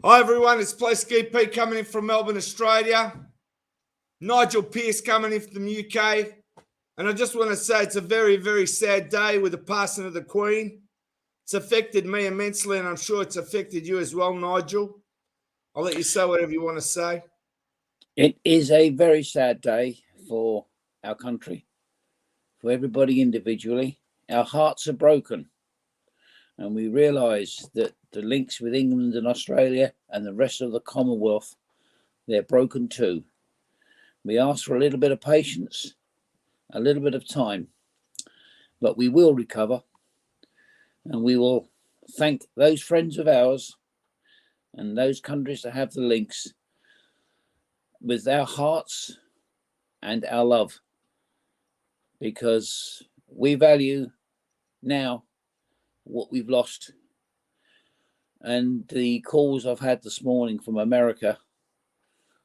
Hi everyone, it's Plesky P coming in from Melbourne, Australia. Nigel Pearce coming in from the UK. And I just want to say it's a very, very sad day with the passing of the Queen. It's affected me immensely, and I'm sure it's affected you as well, Nigel. I'll let you say whatever you want to say. It is a very sad day for our country, for everybody individually. Our hearts are broken, and we realise that the links with England and Australia and the rest of the Commonwealth, they're broken too. We ask for a little bit of patience, a little bit of time, but we will recover, and we will thank those friends of ours and those countries that have the links with our hearts and our love, because we value now what we've lost. And the calls I've had this morning from America,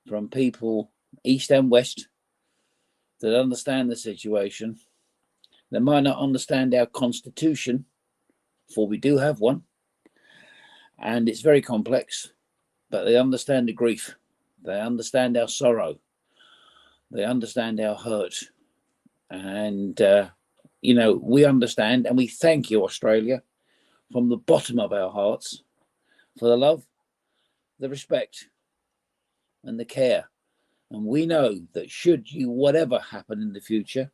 from people east and west that understand the situation, they might not understand our constitution, for we do have one, and it's very complex, but they understand the grief. They understand our sorrow. They understand our hurt. And, we understand, and we thank you, Australia, from the bottom of our hearts, for the love, the respect, and the care. And we know that should you, whatever happen in the future,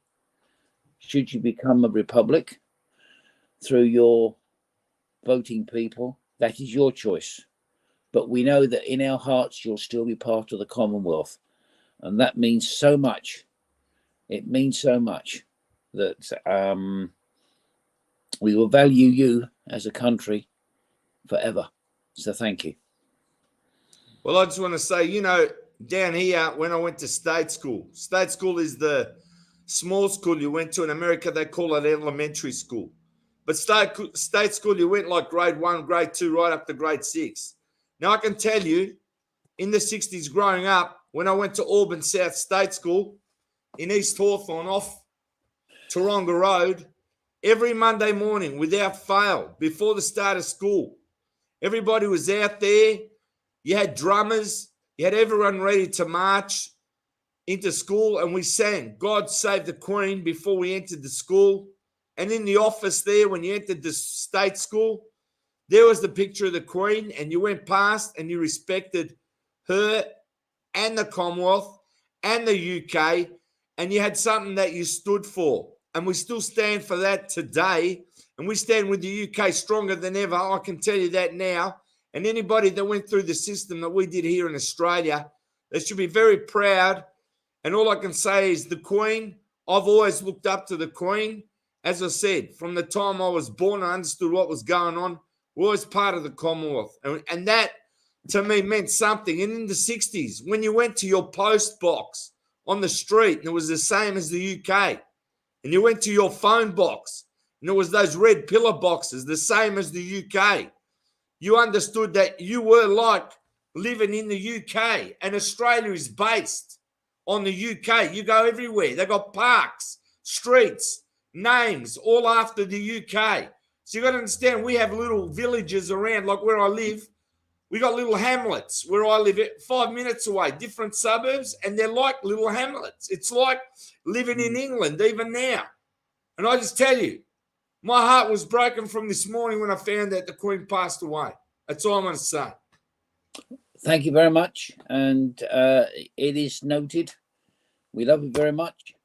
should you become a republic through your voting people, that is your choice. But we know that in our hearts, you'll still be part of the Commonwealth. And that means so much. It means so much that we will value you as a country forever. So thank you. Well, I just want to say, down here, when I went to state school is the small school you went to. In America, they call it elementary school. But state school, you went like grade 1, grade 2, right up to grade 6. Now, I can tell you, in the 60s growing up, when I went to Auburn South State School in East Hawthorne off Taronga Road, every Monday morning, without fail, before the start of school, everybody was out there. You had drummers. You had everyone ready to march into school, and we sang God Save the Queen before we entered the school. And in the office there, when you entered the state school, there was the picture of the Queen, and you went past and you respected her and the Commonwealth and the UK, and you had something that you stood for. And we still stand for that today, and we stand with the UK stronger than ever. I can tell you that now. And anybody that went through the system that we did here in Australia, they should be very proud. And all I can say is the Queen, I've always looked up to the Queen. As I said, from the time I was born, I understood what was going on. We're always part of the Commonwealth. And that, to me, meant something. And in the 60s, when you went to your post box on the street, and it was the same as the UK, and you went to your phone box, and it was those red pillar boxes, the same as the UK, you understood that you were like living in the UK, and Australia is based on the UK. You go everywhere. They got parks, streets, names, all after the UK. So you got to understand, we have little villages around, like where I live. We got little hamlets where I live 5 minutes away, different suburbs, and they're like little hamlets. It's like living in England even now. And I just tell you, my heart was broken from this morning when I found that the Queen passed away. That's all I'm going to say. Thank you very much. And it is noted. We love you very much.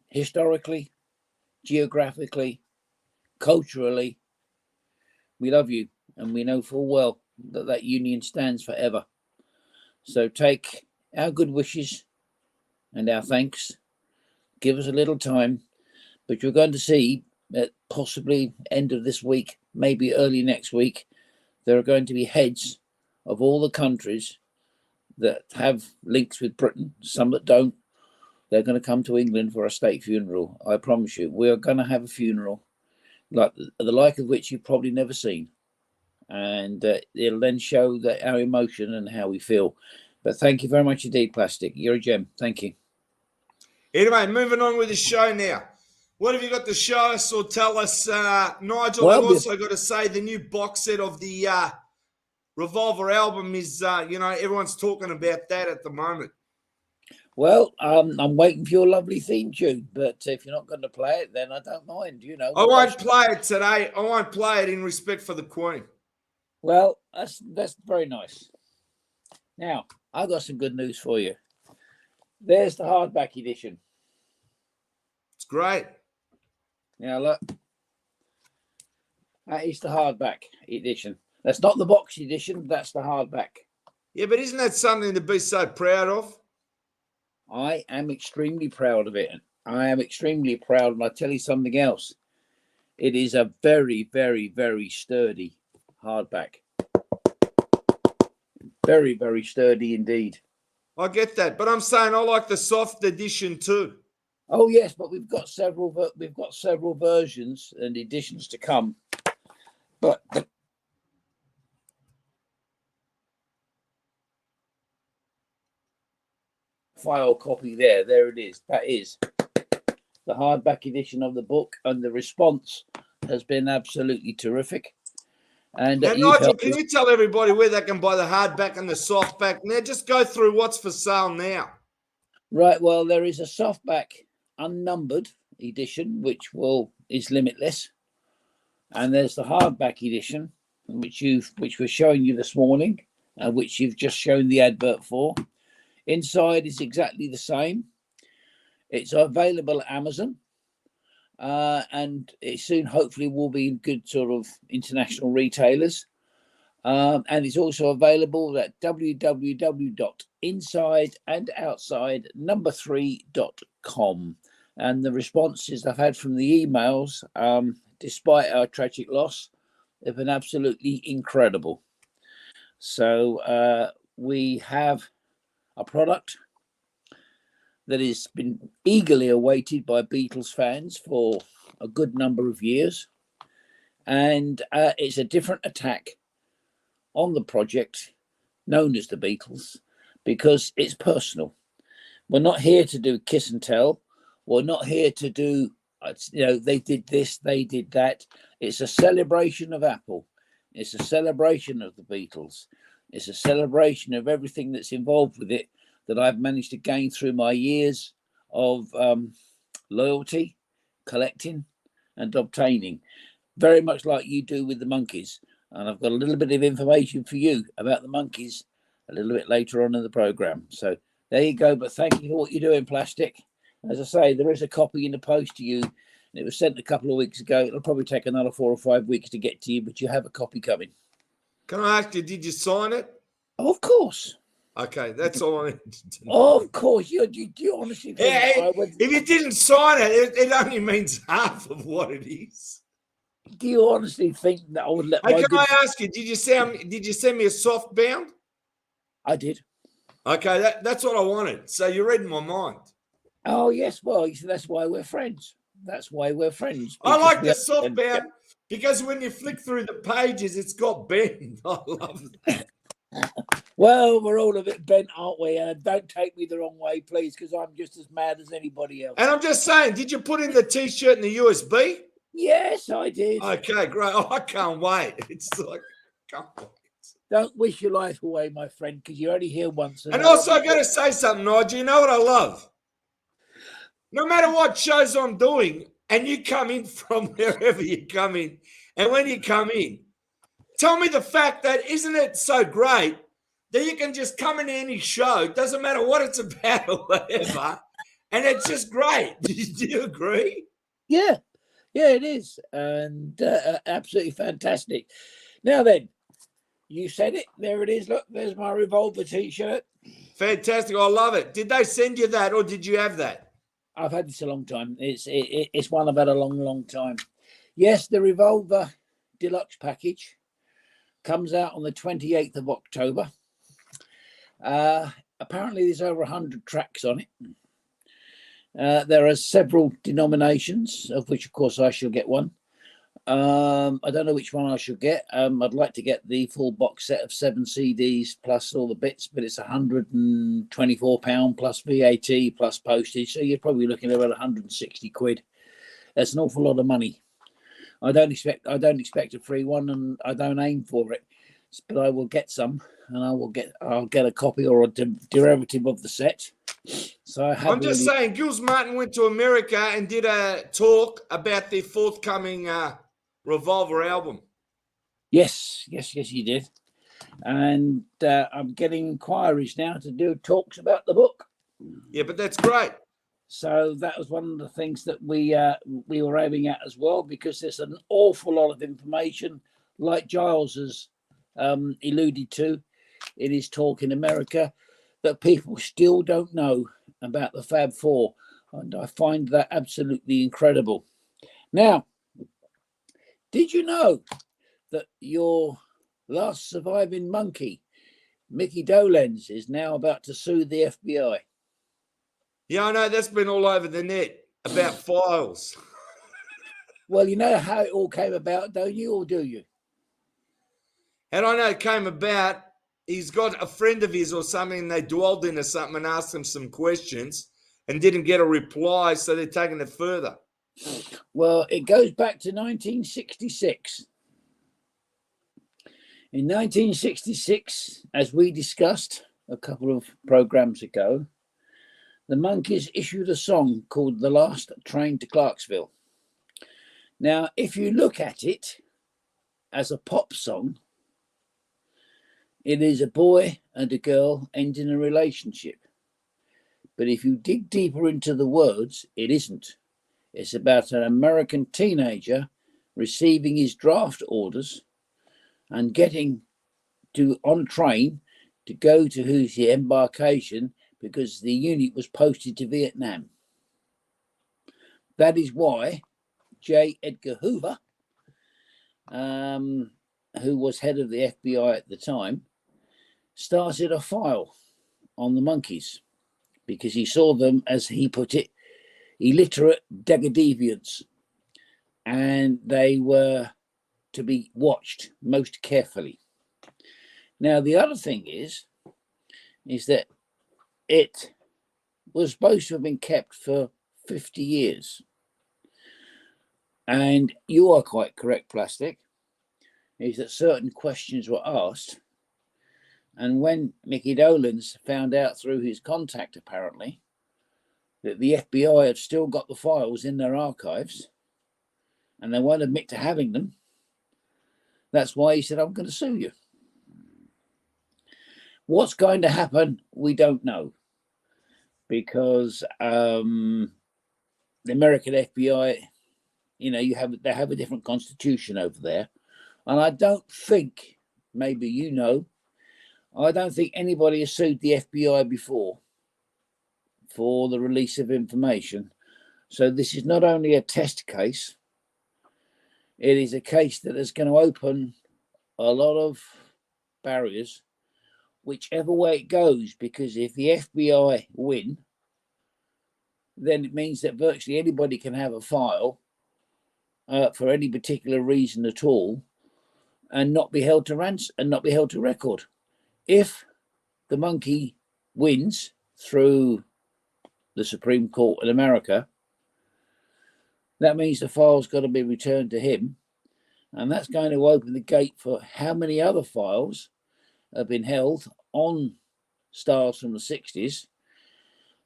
Historically, geographically, culturally, we love you. And we know full well that union stands forever. So take our good wishes and our thanks. Give us a little time. But you're going to see at possibly end of this week, maybe early next week, there are going to be heads of all the countries that have links with Britain, some that don't. They're going to come to England for a state funeral. I promise you, we are going to have a funeral like the like of which you've probably never seen. And it'll then show that our emotion and how we feel. But thank you very much indeed, Plastic. You're a gem. Thank you. Anyway, moving on with the show now. What have you got to show us or tell us, Nigel? Well, I've also got to say the new box set of the Revolver album is, everyone's talking about that at the moment. Well, I'm waiting for your lovely theme tune, but if you're not going to play it, then I don't mind. I won't play it today. I won't play it in respect for the Queen. Well, that's very nice. Now, I've got some good news for you. There's the hardback edition. It's great. Now, look. That is the hardback edition. That's not the box edition. That's the hardback. Yeah, but isn't that something to be so proud of? I am extremely proud of it. I am extremely proud. And I tell you something else. It is a very, very, very sturdy hardback. Very, very sturdy indeed. I get that, but I'm saying I like the soft edition too. Oh yes, but we've got several versions and editions to come. But the file copy there it is. That is the hardback edition of the book, and the response has been absolutely terrific. And now, Nigel, can you tell everybody where they can buy the hardback and the softback? Now, just go through what's for sale now. Right. Well, there is a softback unnumbered edition, which is limitless, and there's the hardback edition, which we're showing you this morning, which you've just shown the advert for. Inside is exactly the same. It's available at Amazon, and it soon hopefully will be in good sort of international retailers. And it's also available at www.insideandoutside3.com. And the responses I've had from the emails, despite our tragic loss, have been absolutely incredible. So we have a product that has been eagerly awaited by Beatles fans for a good number of years. And it's a different attack on the project known as the Beatles, because it's personal. We're not here to do kiss and tell. We're not here to do, they did this, they did that. It's a celebration of Apple. It's a celebration of the Beatles. It's a celebration of everything that's involved with it that I've managed to gain through my years of loyalty, collecting, and obtaining. Very much like you do with the monkeys. And I've got a little bit of information for you about the monkeys a little bit later on in the program. So there you go. But thank you for what you're doing, Plastic. As I say, there is a copy in the post to you. And it was sent a couple of weeks ago. It'll probably take another 4 or 5 weeks to get to you, but you have a copy coming. Can I ask you, did you sign it? Of course. Okay, that's all I need to know. Of course. You honestly think if you didn't sign it, it only means half of what it is. Do you honestly think that I would let Can I ask you, did you send me a soft bound? I did. Okay, that's what I wanted. So you read my mind. Oh, yes. Well, that's why we're friends. That's why we're friends. I like the soft bound because when you flick through the pages, it's got bent. I love that. Well, we're all a bit bent, aren't we? Don't take me the wrong way, please, because I'm just as mad as anybody else. And I'm just saying, did you put in the T-shirt and the USB? Yes, I did. Okay, great. Oh, I can't wait. It's like, can't wait. Don't wish your life away, my friend, because you're only here once. And also, I got to say something, Nigel. You know what I love? No matter what shows I'm doing, and you come in from wherever you come in, and when you come in, tell me the fact that isn't it so great that you can just come in any show, doesn't matter what it's about or whatever, and it's just great. Do you agree? Yeah, it is, and absolutely fantastic. Now then, you said it. There it is. Look, there's my Revolver T-shirt. Fantastic. I love it. Did they send you that, or did you have that? I've had this a long time. It's one I've had a long time. Yes, the Revolver Deluxe package comes out on the 28th of October. Apparently there's over 100 tracks on it. There are several denominations, of which of course I shall get one. I don't know which one I shall get. I'd like to get the full box set of 7 CDs plus all the bits, but it's £124 plus VAT plus postage, so you're probably looking at about 160 quid. That's an awful lot of money. I don't expect a free one, and I don't aim for it. but I will get some, and I'll get a copy or a derivative of the set. So I have. I'm just saying, Gilles Martin went to America and did a talk about their forthcoming Revolver album. Yes, he did. And I'm getting inquiries now to do talks about the book. Yeah, but that's great. So that was one of the things that we were aiming at as well, because there's an awful lot of information, like Giles has alluded to in his talk in America, that people still don't know about the Fab Four, and I find that absolutely incredible. Now, did you know that your last surviving monkey, Mickey Dolenz, is now about to sue the FBI? Yeah, I know, that's been all over the net about files. Well, you know how it all came about, don't you, or do you? And I know it came about, he's got a friend of his or something, and they dwelled into something and asked him some questions and didn't get a reply, so they're taking it further. Well, it goes back to 1966. In 1966, as we discussed a couple of programs ago, the Monkees issued a song called The Last Train to Clarksville. Now, if you look at it as a pop song, it is a boy and a girl ending a relationship. But if you dig deeper into the words, it isn't. It's about an American teenager receiving his draft orders and getting on a train to go to his embarkation because the unit was posted to Vietnam. That is why J. Edgar Hoover, who was head of the FBI at the time, started a file on the Monkees because he saw them, as he put it, illiterate deviants, and they were to be watched most carefully. Now, the other thing is that it was supposed to have been kept for 50 years. And you are quite correct, Plastic, is that certain questions were asked. And when Mickey Dolenz found out through his contact, apparently, that the FBI had still got the files in their archives and they won't admit to having them, that's why he said, I'm going to sue you. What's going to happen, we don't know, because the American FBI, they have a different constitution over there. And I don't think, maybe you know, I don't think anybody has sued the FBI before for the release of information. So this is not only a test case, it is a case that is going to open a lot of barriers, whichever way it goes, because if the FBI win, then it means that virtually anybody can have a file for any particular reason at all and not be held to ransom and not be held to record. If the monkey wins through the Supreme Court in America, that means the file's got to be returned to him, and that's going to open the gate for how many other files have been held on stars from the 60s,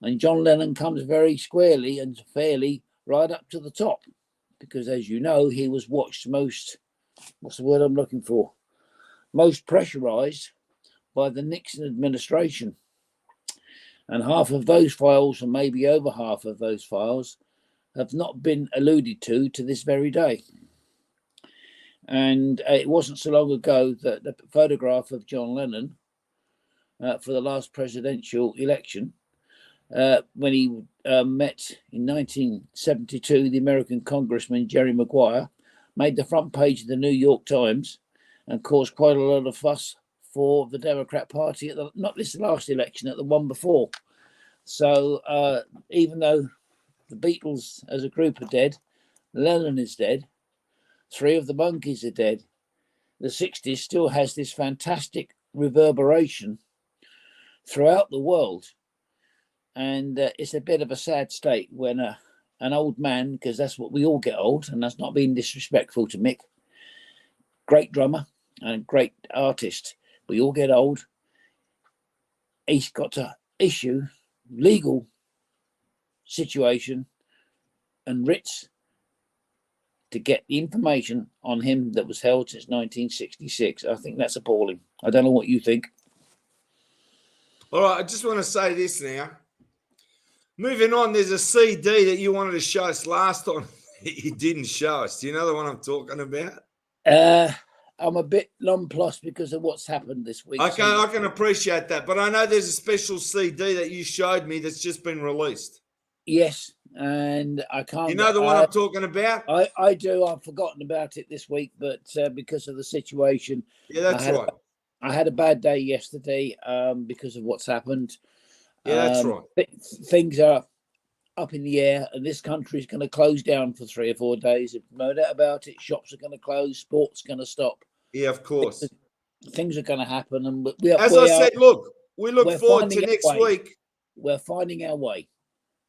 and John Lennon comes very squarely and fairly right up to the top, because as you know, he was watched most, what's the word I'm looking for, most pressurized by the Nixon administration. And half of those files, and maybe over half of those files, have not been alluded to this very day. And it wasn't so long ago that the photograph of John Lennon for the last presidential election, when he met in 1972 the American Congressman Jerry Maguire, made the front page of the New York Times and caused quite a lot of fuss for the Democrat Party at not this last election, at the one before. So even though the Beatles as a group are dead, Lennon is dead, 3 of the Monkees are dead, the 60s still has this fantastic reverberation throughout the world. And it's a bit of a sad state when an old man, because that's what we all get old, and that's not being disrespectful to Mick, great drummer, and a great artist. We all get old. He's got to issue legal situation and writs to get the information on him that was held since 1966. I think that's appalling. I don't know what you think. All right, I just want to say this now. Moving on, there's a CD that you wanted to show us last time. You didn't show us. Do you know the one I'm talking about? I'm a bit nonplussed because of what's happened this week. I can appreciate that, but I know there's a special CD that you showed me that's just been released. Yes, and I can't. You know the one I'm talking about? I do. I've forgotten about it this week, but because of the situation. Yeah, that's right. I had a bad day yesterday because of what's happened. Yeah, that's right. Things are up in the air, and this country is going to close down for 3 or 4 days. No doubt about it. Shops are going to close. Sport's going to stop. Yeah, of course. Things are going to happen, and as I said, look, we look forward to next week. We're finding our way.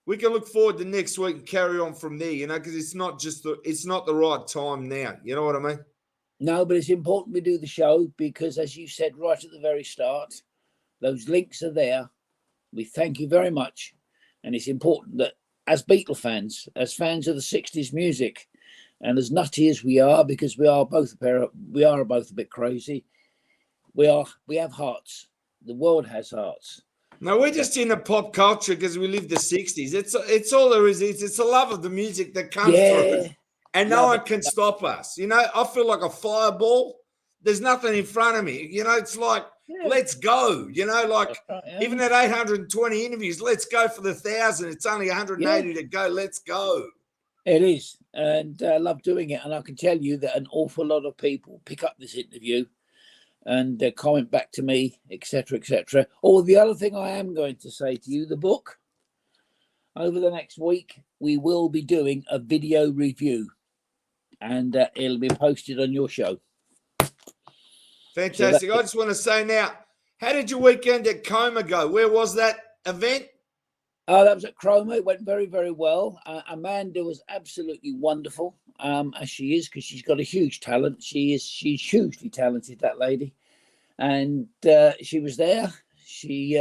We can look forward to next week and carry on from there, you know, because it's not the right time now. You know what I mean? No, but it's important we do the show because, as you said right at the very start, those links are there. We thank you very much. And it's important that as Beatle fans, as fans of the 60s music, and as nutty as we are, because we are both a bit crazy, we have hearts. The world has hearts. No, we're just in a pop culture because we live the 60s. It's all there is. It's the love of the music that comes through. And no one can stop us. You know, I feel like a fireball. There's nothing in front of me. You know, it's like, let's go. You know, like even at 820 interviews, let's go for the 1,000. It's only 180 to go. Let's go. It is. And I love doing it. And I can tell you that an awful lot of people pick up this interview and comment back to me, etc., etc. Or the other thing I am going to say to you, the book, over the next week, we will be doing a video review. And it'll be posted on your show. Fantastic. I just want to say now, how did your weekend at Coma go? Where was that event? That was at Chroma. It went very, very well. Amanda was absolutely wonderful, as she is, because she's got a huge talent. She's hugely talented, that lady. And she was there. She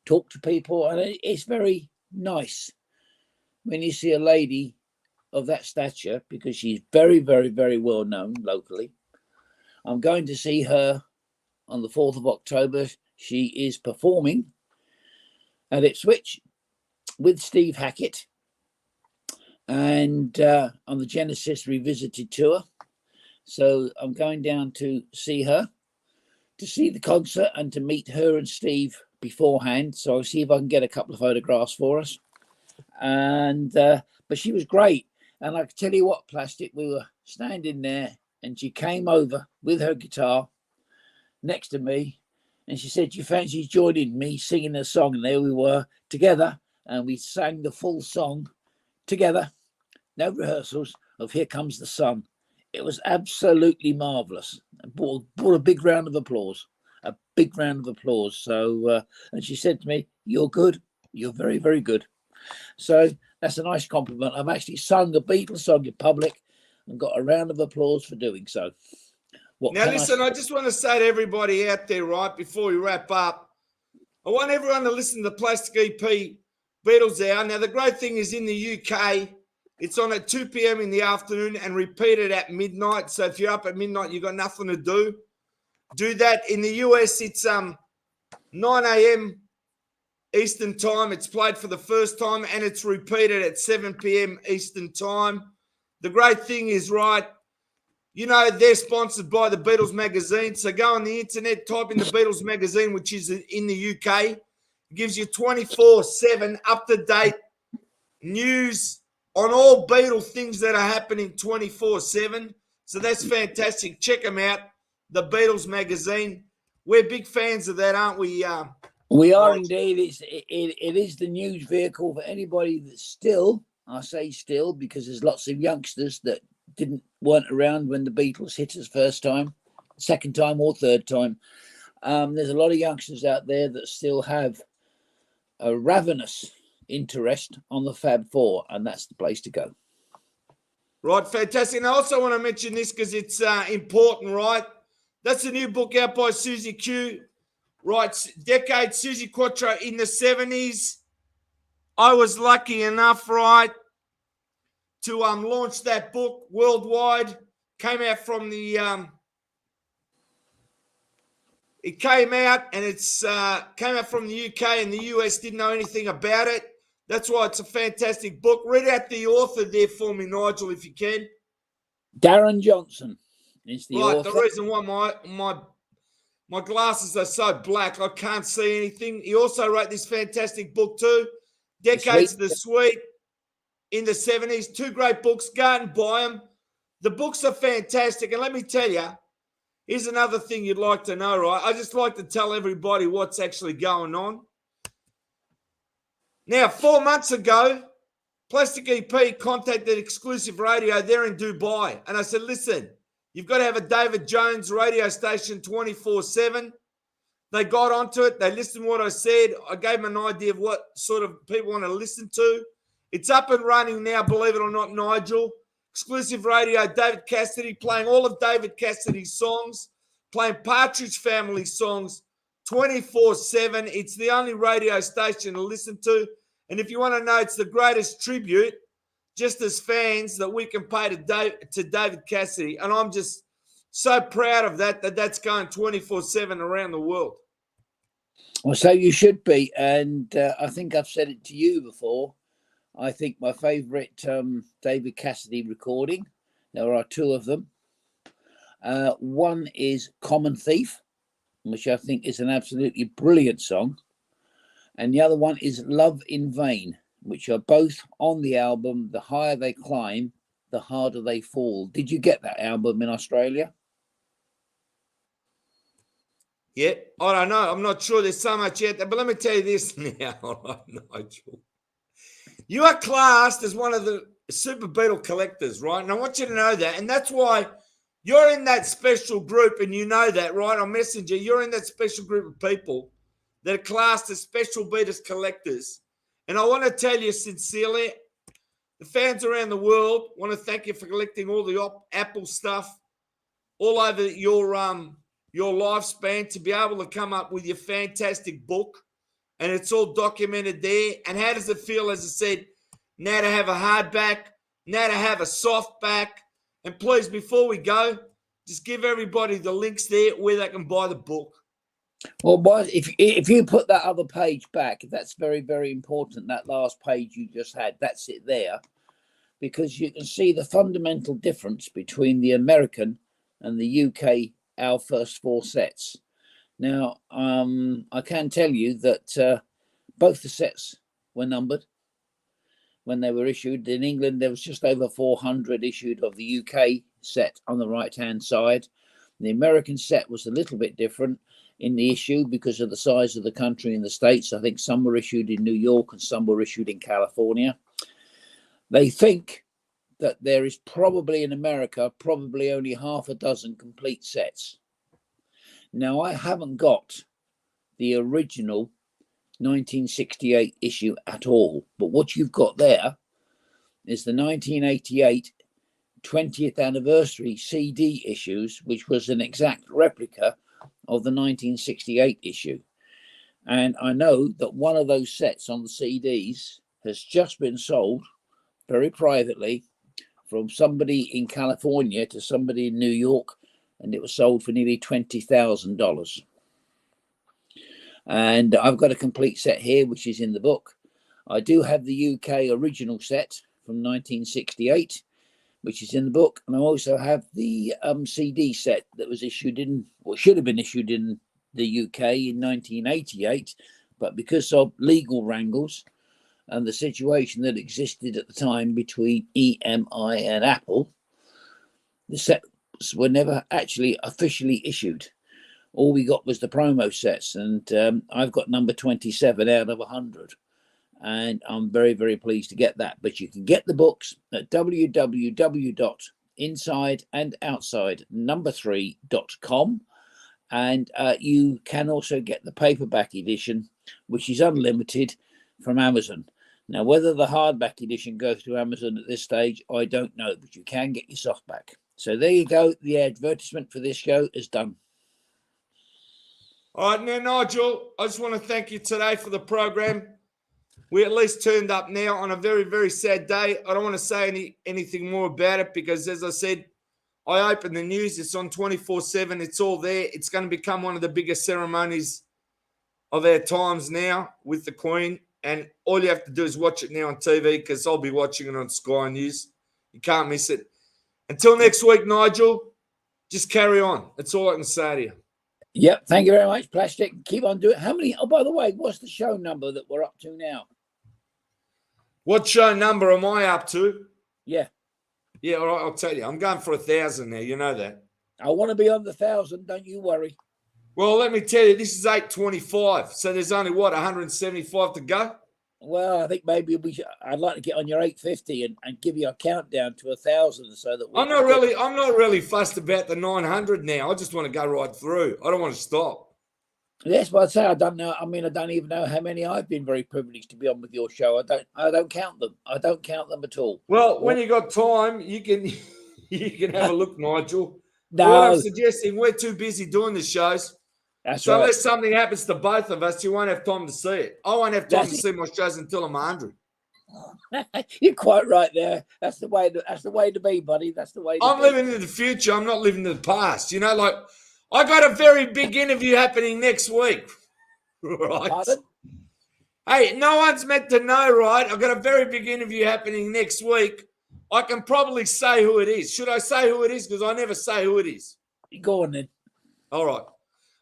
talked to people, and it's very nice when you see a lady of that stature, because she's very, very, very well known locally. I'm going to see her on the 4th of October. She is performing at Ipswich with Steve Hackett and on the Genesis Revisited tour. So I'm going down to see her, to see the concert and to meet her and Steve beforehand. So I'll see if I can get a couple of photographs for us. And but she was great. And I can tell you what, Plastic, we were standing there and she came over with her guitar next to me and she said, "You fancy joining me singing a song?" And there we were together and we sang the full song together, no rehearsals, of "Here Comes the Sun." It was absolutely marvellous. Brought a big round of applause, a big round of applause. So, and she said to me, "You're good. You're very, very good." So that's a nice compliment. I've actually sung a Beatles song in public and got a round of applause for doing so. Now, listen, I just want to say to everybody out there, right, before we wrap up, I want everyone to listen to the Plastic EP Beatles Hour. Now, the great thing is in the UK, it's on at 2 p.m. in the afternoon and repeated at midnight. So if you're up at midnight, you've got nothing to do. Do that. In the US, it's 9 a.m. Eastern time. It's played for the first time and it's repeated at 7 p.m. Eastern time. The great thing is, right, you know, they're sponsored by the Beatles magazine. So go on the internet, type in the Beatles magazine, which is in the UK. It gives you 24/7 up-to-date news on all Beatle things that are happening 24/7. So that's fantastic. Check them out, the Beatles magazine. We're big fans of that, aren't we? We are indeed. It is the news vehicle for anybody that's still, I say still, because there's lots of youngsters that weren't around when the Beatles hit us first time, second time or third time. There's a lot of youngsters out there that still have a ravenous interest on the Fab Four, and that's the place to go. Right, fantastic. And I also want to mention this because it's important, right? That's a new book out by Susie Q. Writes Decade Susie Quattro in the 70s. I was lucky enough, right, to launch that book worldwide. Came out from the it came out and it's came out from the UK, and the US didn't know anything about it. That's why it's a fantastic book. Read out the author there for me, Nigel, if you can. Darren Johnson is the right, author. The reason why my glasses are so black, I can't see anything. He also wrote this fantastic book too, Decades of the Sweet in the 70s. Two great books. Go out and buy them. The books are fantastic. And let me tell you, here's another thing you'd like to know, right? I just like to tell everybody what's actually going on. Now, 4 months ago, Plastic EP contacted Exclusive Radio there in Dubai. And I said, listen, you've got to have a David Jones radio station 24/7. They got onto it. They listened to what I said. I gave them an idea of what sort of people want to listen to. It's up and running now, believe it or not, Nigel. Exclusive Radio, David Cassidy, playing all of David Cassidy's songs, playing Partridge Family songs 24/7. It's the only radio station to listen to. And if you want to know, it's the greatest tribute, just as fans, that we can pay to David Cassidy. And I'm just so proud of that's going 24/7 around the world. Well, so you should be. And I think I've said it to you before. I think my favourite David Cassidy recording, there are two of them. One is Common Thief, which I think is an absolutely brilliant song. And the other one is Love in Vain, which are both on the album The Higher They Climb, The Harder They Fall. Did you get that album in Australia? Yeah, I don't know. I'm not sure there's so much out there. But let me tell you this now, all right, Nigel. You are classed as one of the super Beatle collectors, right? And I want you to know that. And that's why you're in that special group, and you know that, right? On Messenger, you're in that special group of people that are classed as special Beatles collectors. And I want to tell you sincerely, the fans around the world want to thank you for collecting all the Apple stuff all over your lifespan to be able to come up with your fantastic book. And it's all documented there. And how does it feel, as I said, now to have a hardback, now to have a softback? And please, before we go, just give everybody the links there where they can buy the book. Well, boys, if you put that other page back, that's very, very important. That last page you just had, that's it there. Because you can see the fundamental difference between the American and the UK, our first four sets. Now, I can tell you that both the sets were numbered when they were issued. In England, there was just over 400 issued of the UK set on the right-hand side. The American set was a little bit different in the issue because of the size of the country in the States. I think some were issued in New York and some were issued in California. They think that there is probably in America, probably only half a dozen complete sets. Now, I haven't got the original 1968 issue at all, but what you've got there is the 1988 20th anniversary CD issues, which was an exact replica of the 1968 issue. And I know that one of those sets on the CDs has just been sold very privately from somebody in California to somebody in New York, and it was sold for nearly $20,000. And I've got a complete set here, which is in the book. I do have the UK original set from 1968, which is in the book. And I also have the CD set that was issued in, or should have been issued in the UK in 1988. But because of legal wrangles and the situation that existed at the time between EMI and Apple, the sets were never actually officially issued. All we got was the promo sets, and I've got number 27 out of 100, and I'm very, very pleased to get that. But you can get the books at www.insideandoutside3.com, and you can also get the paperback edition, which is unlimited, from Amazon. Now, whether the hardback edition goes to Amazon at this stage, I don't know, but you can get your softback. So there you go. The advertisement for this show is done. All right, now, Nigel, I just want to thank you today for the program. We at least turned up now on a very, very sad day. I don't want to say anything more about it because, as I said, I opened the news. It's on 24/7. It's all there. It's going to become one of the biggest ceremonies of our times now with the Queen. And all you have to do is watch it now on TV because I'll be watching it on Sky News. You can't miss it. Until next week, Nigel, just carry on. That's all I can say to you. Yep. Thank you very much, Plastic. Keep on doing it. How many? Oh, by the way, what's the show number that we're up to now? What show number am I up to? Yeah. Yeah, all right, I'll tell you. I'm going for 1,000 now. You know that. I want to be on the 1,000. Don't you worry. Well, let me tell you, this is 825. So there's only, 175 to go? Well, I think maybe I'd like to get on your 850 and give you a countdown to 1,000 so that I'm not really fussed about the 900 now. I just want to go right through. I don't want to stop. Yes, but I'd say I don't know. I mean, I don't even know how many I've been very privileged to be on with your show. I don't count them. I don't count them at all. Well, when you got time, you can have a look, Nigel. No. What I'm suggesting, we're too busy doing the shows. That's so right. Unless something happens to both of us, you won't have time to see it. I won't have time to see my shows until I'm 100. You're quite right there. That's the way to be, buddy. That's the way. I'm living in the future. I'm not living in the past. You know, like I got a very big interview happening next week. Right. Pardon? Hey, no one's meant to know, right? I've got a very big interview happening next week. I can probably say who it is. Should I say who it is? Because I never say who it is. Go on then. All right.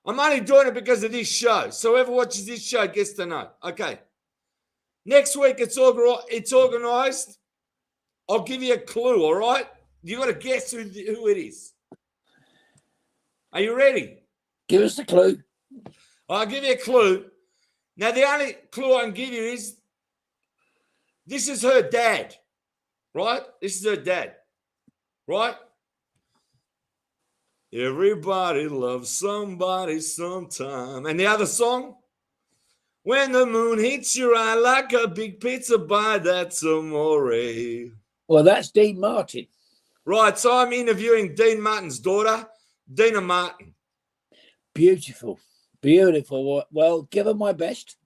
I'm only doing it because of this show. So whoever watches this show gets to know. Okay. Next week, it's organised. I'll give you a clue, all right? You got to guess who it is. Are you ready? Give us a clue. I'll give you a clue. Now, the only clue I can give you is this is her dad, right? This is her dad, right? Everybody loves somebody sometime. And the other song? When the moon hits your eye like a big pizza pie, that's amore. Well, that's Dean Martin. Right, so I'm interviewing Dean Martin's daughter, Dina Martin. Beautiful, beautiful. Well, give her my best.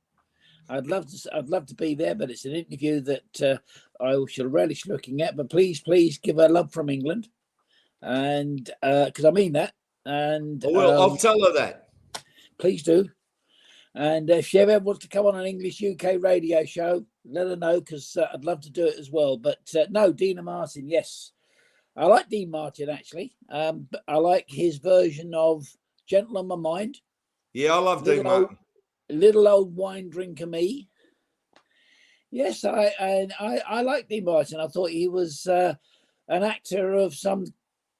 I'd love to be there, but it's an interview that I shall relish looking at. But please give her love from England. And because I mean that, and I'll tell her that. Please do. And if she ever wants to come on an English UK radio show, let her know because I'd love to do it as well. But no, Dina Martin, yes, I like Dean Martin actually. But I like his version of "Gentle on My Mind." Yeah, I love Dean Martin. Little old wine drinker me. Yes, I like Dean Martin. I thought he was an actor of some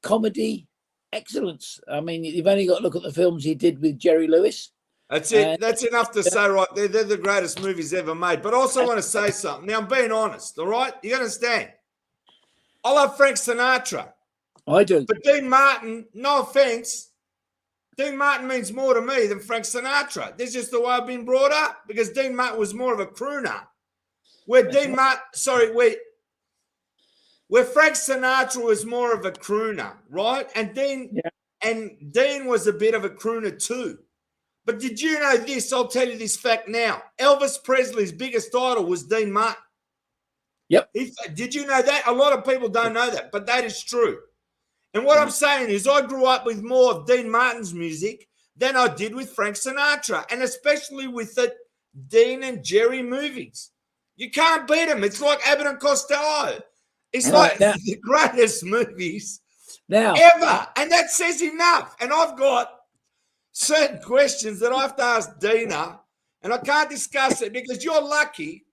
comedy excellence. I mean, you've only got to look at the films he did with Jerry Lewis. That's it. That's enough to say right there. They're the greatest movies ever made. But I also want to say something. Now, I'm being honest, all right? You understand? I love Frank Sinatra. I do. But Dean Martin, no offense, Dean Martin means more to me than Frank Sinatra. This is just the way I've been brought up because Dean Martin was more of a crooner. Where Frank Sinatra was more of a crooner, right? And Dean was a bit of a crooner too. But did you know this? I'll tell you this fact now. Elvis Presley's biggest idol was Dean Martin. Yep. Did you know that? A lot of people don't know that, but that is true. And what I'm saying is I grew up with more of Dean Martin's music than I did with Frank Sinatra, and especially with the Dean and Jerry movies. You can't beat them. It's like Abbott and Costello. It's the greatest movies ever. And that says enough. And I've got certain questions that I have to ask Dina, and I can't discuss it because you're lucky,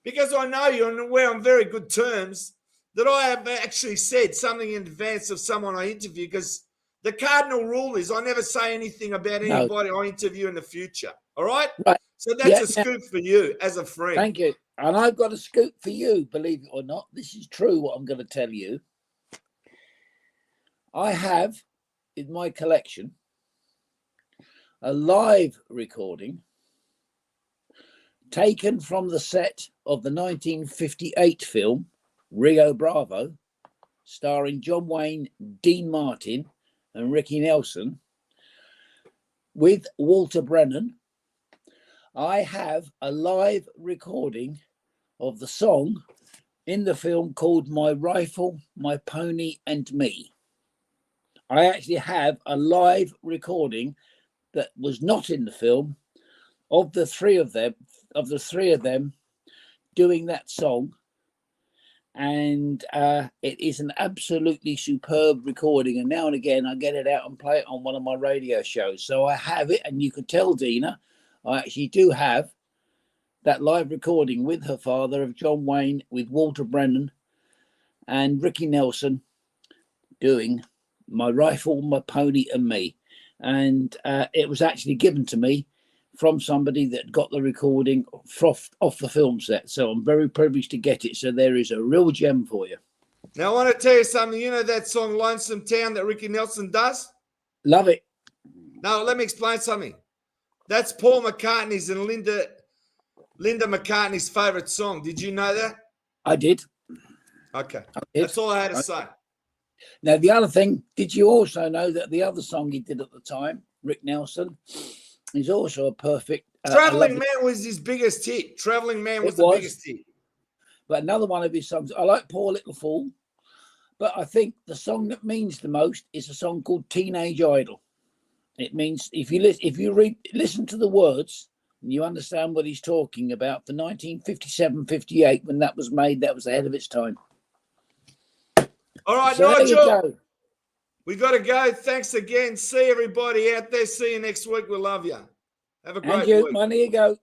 because I know you and we're on very good terms, that I have actually said something in advance of someone I interview, because the cardinal rule is I never say anything about anybody I interview in the future. All right? Right. So that's a scoop for you as a friend. Thank you. And I've got a scoop for you, believe it or not. This is true what I'm going to tell you. I have in my collection a live recording taken from the set of the 1958 film Rio Bravo, starring John Wayne, Dean Martin and Ricky Nelson, with Walter Brennan. I have a live recording of the song in the film called My Rifle, My Pony and Me. I actually have a live recording that was not in the film of the three of them doing that song. And it is an absolutely superb recording. And now and again, I get it out and play it on one of my radio shows. So I have it, and you could tell Dina, I actually do have that live recording with her father of John Wayne, with Walter Brennan and Ricky Nelson doing My Rifle, My Pony and Me. And it was actually given to me from somebody that got the recording off the film set. So I'm very privileged to get it. So there is a real gem for you. Now, I want to tell you something. You know that song Lonesome Town that Ricky Nelson does? Love it. Now, let me explain something. That's Paul McCartney's and Linda McCartney's favorite song. Did you know that? I did. Okay. That's all I had to say. Now, the other thing, did you also know that the other song he did at the time, Rick Nelson, is also a perfect... Traveling Man was his biggest hit. Traveling Man was the biggest hit. But another one of his songs, I like Poor Little Fool, but I think the song that means the most is a song called Teenage Idol. It means, if you listen to the words, and you understand what he's talking about, for 1957-58, when that was made, that was ahead of its time. All right, so Nigel, we got to go. Thanks again. See everybody out there. See you next week. We love you. Have a great week. Money you go.